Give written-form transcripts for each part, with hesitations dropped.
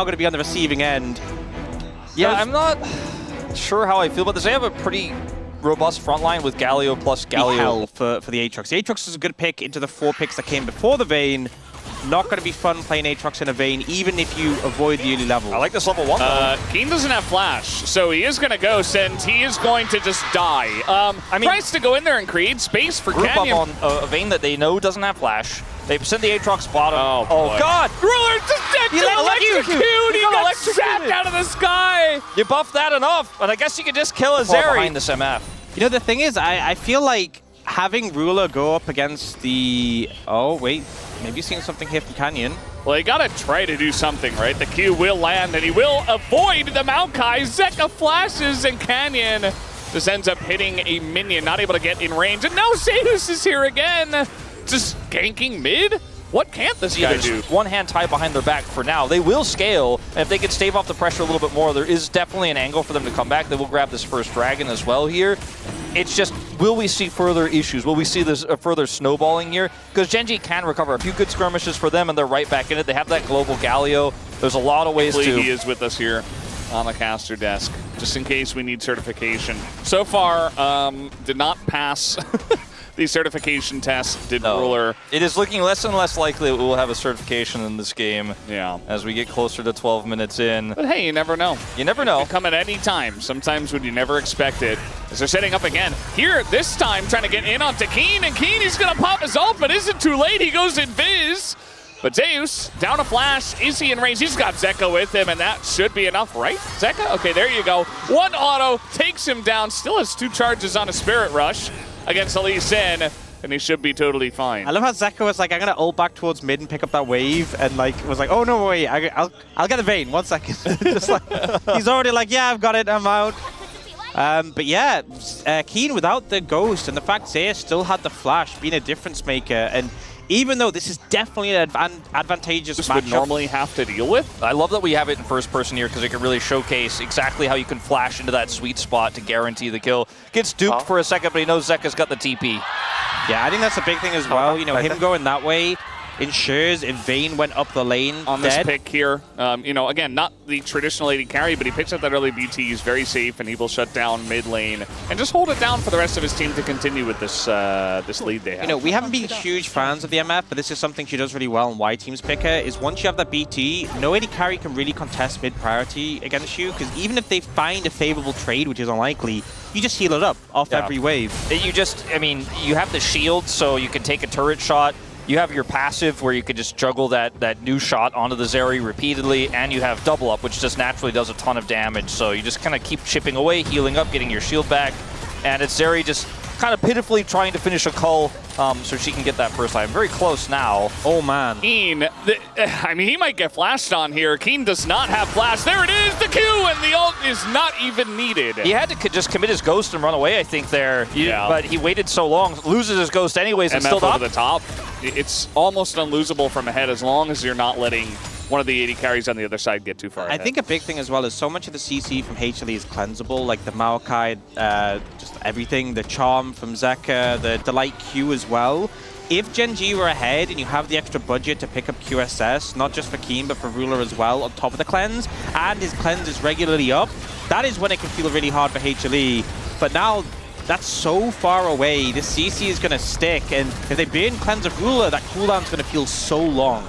going to be on the receiving end. Yeah, I'm not sure how I feel about this. They have a pretty robust front line with Galio plus Galio. Hell for the Aatrox. The Aatrox is a good pick into the 4 picks that came before the Vayne. Not going to be fun playing Aatrox in a Vayne, even if you avoid the early level. I like this level 1 though. Keen doesn't have flash, so he is going to ghost, and he is going to just die. I mean, tries to go in there and create space for group Canyon. up on a Vayne that they know doesn't have flash. They send the Aatrox bottom. Oh God! Ruler just dead to electrocute! He got zapped out of the sky! You buff that enough, and I guess you could just kill a Zeri behind this MF. You know, the thing is, I feel like having Ruler go up against the... Oh, wait. Maybe seeing something here from Canyon. Well, you gotta try to do something, right? The Q will land, and he will avoid the Maokai. Zeka flashes, and Canyon just ends up hitting a minion, not able to get in range. And now Zeus is here again, just ganking mid? What can't this guy do? One hand tied behind their back for now. They will scale, and if they can stave off the pressure a little bit more, there is definitely an angle for them to come back. They will grab this first dragon as well here. It's just, will we see further issues? Will we see this further snowballing here? Because Gen.G can recover a few good skirmishes for them, and they're right back in it. They have that global Galio. There's a lot of ways to... He is with us here on the caster desk, just in case we need certification. So far, did not pass the certification test, did Ruler. It is looking less and less likely that we will have a certification in this game. Yeah. As we get closer to 12 minutes in. But hey, you never know. You never know. It can come at any time, sometimes when you never expect it. As they're setting up again. Here, this time, trying to get in onto Keen, and Keen, he's going to pop his ult, but isn't too late. He goes in Viz. But Zeus, down a flash. Is he in range? He's got Zeka with him, and that should be enough, right? Zeka? Okay, there you go. One auto takes him down. Still has 2 charges on a Spirit Rush against Lee Sin, and he should be totally fine. I love how Zeka was like, I'm going to ult back towards mid and pick up that wave, and like was like, oh no, wait, I'll get the Vayne, 1 second. Just like, he's already like, yeah, I've got it, I'm out. But yeah, Keen without the ghost, and the fact Zaya still had the flash, being a difference maker, and even though this is definitely an advantageous matchup. Would normally have to deal with. I love that we have it in first person here because it can really showcase exactly how you can flash into that sweet spot to guarantee the kill. Gets duped for a second, but he knows Zeka's got the TP. Yeah, I think that's a big thing as well. You know, him going that way ensures if Vayne went up the lane on this pick here. You know, again, not the traditional AD carry, but he picks up that early BT. He's very safe, and he will shut down mid lane and just hold it down for the rest of his team to continue with this this lead they have. You know, we haven't been huge fans of the MF, but this is something she does really well, and why teams pick her is once you have that BT, no AD carry can really contest mid priority against you, because even if they find a favorable trade, which is unlikely, you just heal it up off every wave. You just, I mean, you have the shield, so you can take a turret shot. You have your passive where you can just juggle that new shot onto the Zeri repeatedly, and you have double up, which just naturally does a ton of damage. So you just kind of keep chipping away, healing up, getting your shield back, and it's Zeri just kind of pitifully trying to finish a cull so she can get that first item. Very close now. Oh man. Keen, I mean, he might get flashed on here. Keen does not have flash. There it is, the Q, and the ult is not even needed. He had to just commit his ghost and run away, I think, there. Yeah. But he waited so long, loses his ghost anyways, and still over the top. It's almost unlosable from ahead as long as you're not letting one of the AD carries on the other side get too far ahead. I think a big thing as well is so much of the CC from HLE is cleansable, like the Maokai, just everything, the Charm from Zeka, the Delight Q as well. If Gen.G were ahead and you have the extra budget to pick up QSS, not just for Keen but for Ruler as well, on top of the cleanse, and his cleanse is regularly up, that is when it can feel really hard for HLE. But now, that's so far away, this CC is going to stick, and if they burn cleanse of Ruler, that cooldown's going to feel so long.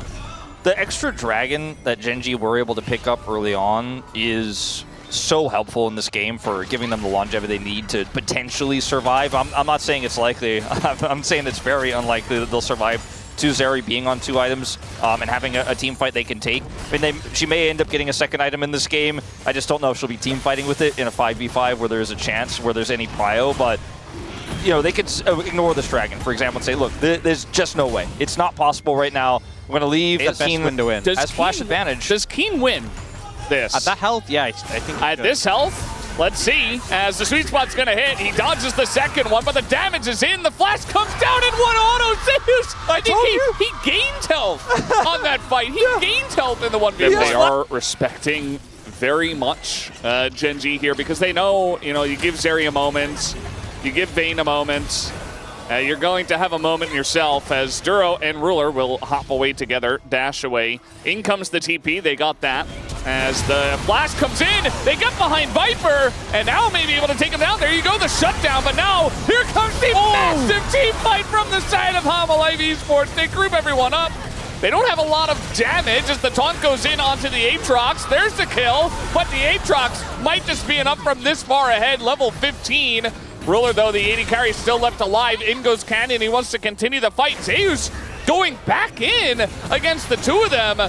The extra dragon that Gen.G were able to pick up early on is so helpful in this game for giving them the longevity they need to potentially survive. I'm not saying it's likely. I'm saying it's very unlikely that they'll survive 2 Zeri being on 2 items and having a team fight they can take. I mean, she may end up getting a second item in this game. I just don't know if she'll be team fighting with it in a 5v5 where there's a chance, where there's any prio, but you know, they could ignore this dragon, for example, and say, look, there's just no way. It's not possible right now. We're going to leave the Keen window in. Has flash advantage. Does Keen win this? At that health, yeah, I think at this health, let's see. As the sweet spot's going to hit, he dodges the second one, but the damage is in. The flash comes down in one auto. Zeus, I think he gained health on that fight. He gained health in the 1v1. They are respecting very much Gen.G here because they know, you know, you give Zeri a moment, you give Vayne a moment. You're going to have a moment yourself as Duro and Ruler will hop away together, dash away. In comes the TP, they got that. As the flash comes in, they get behind Viper, and now may be able to take him down. There you go, the shutdown, but now here comes the massive team fight from the side of Hanwha Esports. They group everyone up. They don't have a lot of damage as the taunt goes in onto the Aatrox. There's the kill, but the Aatrox might just be enough from this far ahead, level 15. Ruler, though, the 80 carry still left alive. In goes Canyon. He wants to continue the fight. Zeus going back in against the two of them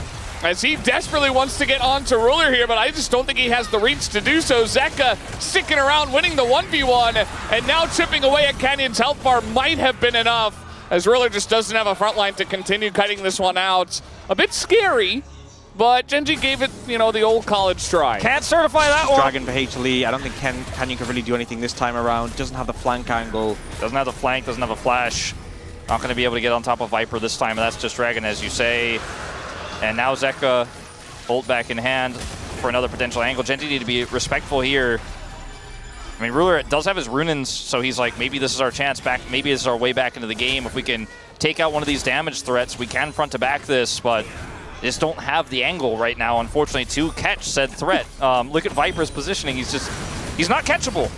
as he desperately wants to get on to Ruler here, but I just don't think he has the reach to do so. Zeka sticking around, winning the 1v1, and now chipping away at Canyon's health bar might have been enough, as Ruler just doesn't have a front line to continue cutting this one out. A bit scary, but Gen.G gave it, you know, the old college try. Can't certify that one. Dragon for HLE. I don't think Canyon can really do anything this time around. Doesn't have the flank angle. Doesn't have the flank, doesn't have a flash. Not going to be able to get on top of Viper this time, and that's just Dragon, as you say. And now Zeka, ult back in hand for another potential angle. Gen.G need to be respectful here. I mean, Ruler does have his Runins, so he's like, maybe this is our chance back. Maybe this is our way back into the game. If we can take out one of these damage threats, we can front to back this, but just don't have the angle right now, unfortunately, to catch said threat. Look at Viper's positioning. He's not catchable.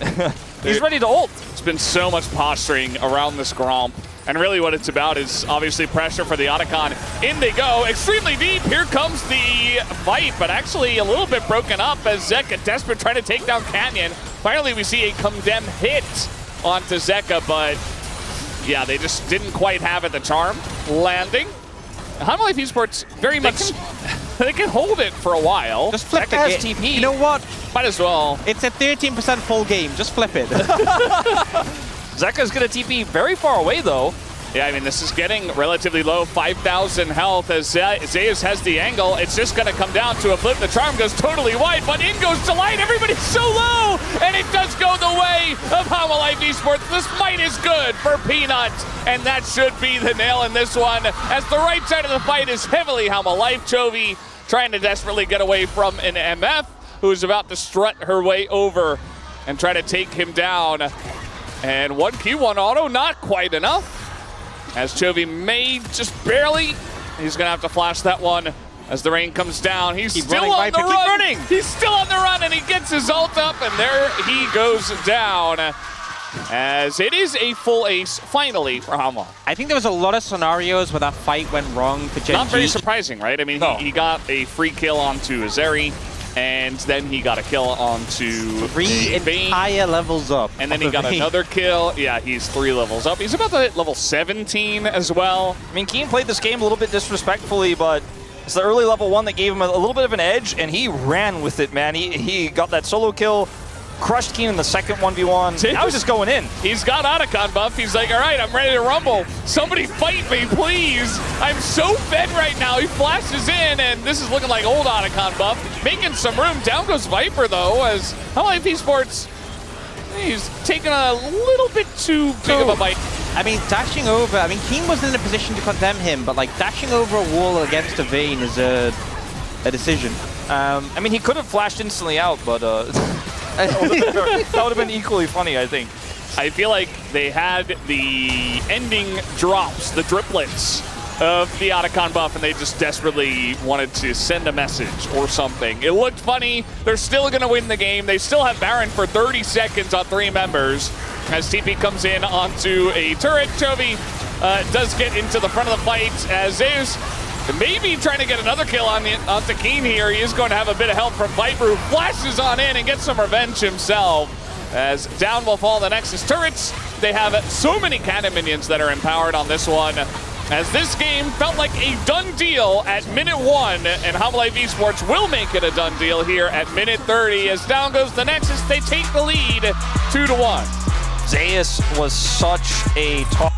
He's ready to ult. It's been so much posturing around this Gromp. And really what it's about is obviously pressure for the Otacon. In they go, extremely deep. Here comes the fight, but actually a little bit broken up as Zeka desperate trying to take down Canyon. Finally, we see a condemn hit onto Zeka, but yeah, they just didn't quite have it. The charm landing. Hanwha Esports very much, they can hold it for a while. Just flip Zeka it. has TP. You know what? Might as well. It's a 13% full game. Just flip it. Zeka's going to TP very far away, though. Yeah, I mean, this is getting relatively low, 5,000 health as Zeus has the angle. It's just going to come down to a flip. The charm goes totally wide, but in goes Delight. Everybody's so low, and it does go the way of Hanwha Esports. This might is good for Peanut, and that should be the nail in this one, as the right side of the fight is heavily Hanwha Life. Chovy trying to desperately get away from an MF who's about to strut her way over and try to take him down. And 1Q, 1 auto, not quite enough. As Chovy may just barely, he's gonna have to flash that one as the rain comes down. He's still on the run. He's still on the run, and he gets his ult up, and there he goes down. As it is a full ace, finally, for Hanwha. I think there was a lot of scenarios where that fight went wrong for Gen.G. Not very surprising, right? I mean, no. he got a free kill onto Azeri, and then he got a kill onto 3 entire levels up. And then he got another kill. Yeah, he's 3 levels up. He's about to hit level 17 as well. I mean, Keen played this game a little bit disrespectfully, but it's the early level 1 that gave him a little bit of an edge, and he ran with it, man. He got that solo kill, crushed Keen in the second 1v1. Now he's just going in. He's got Otacon buff. He's like, all right, I'm ready to rumble. Somebody fight me, please. I'm so fed right now. He flashes in, and this is looking like old Otacon buff. Making some room. Down goes Viper, though, as Hanwha Esports, he's taking a little bit too big of a bite. I mean, dashing over, I mean, Keen wasn't in a position to condemn him, but like dashing over a wall against a Vayne is a decision. I mean, he could have flashed instantly out, but that would have been equally funny, I think. I feel like they had the ending drops, the driplets of the Otacon buff, and they just desperately wanted to send a message or something. It looked funny. They're still going to win the game. They still have Baron for 30 seconds on 3 members. As TP comes in onto a turret, Chovy does get into the front of the fight as Zeus maybe trying to get another kill onto Keen here. He is going to have a bit of help from Viper, who flashes on in and gets some revenge himself. As down will fall the Nexus turrets. They have so many cannon minions that are empowered on this one. As this game felt like a done deal at minute 1, and Hanwha Esports will make it a done deal here at minute 30. As down goes the Nexus, they take the lead 2-1. Zeus was such a tough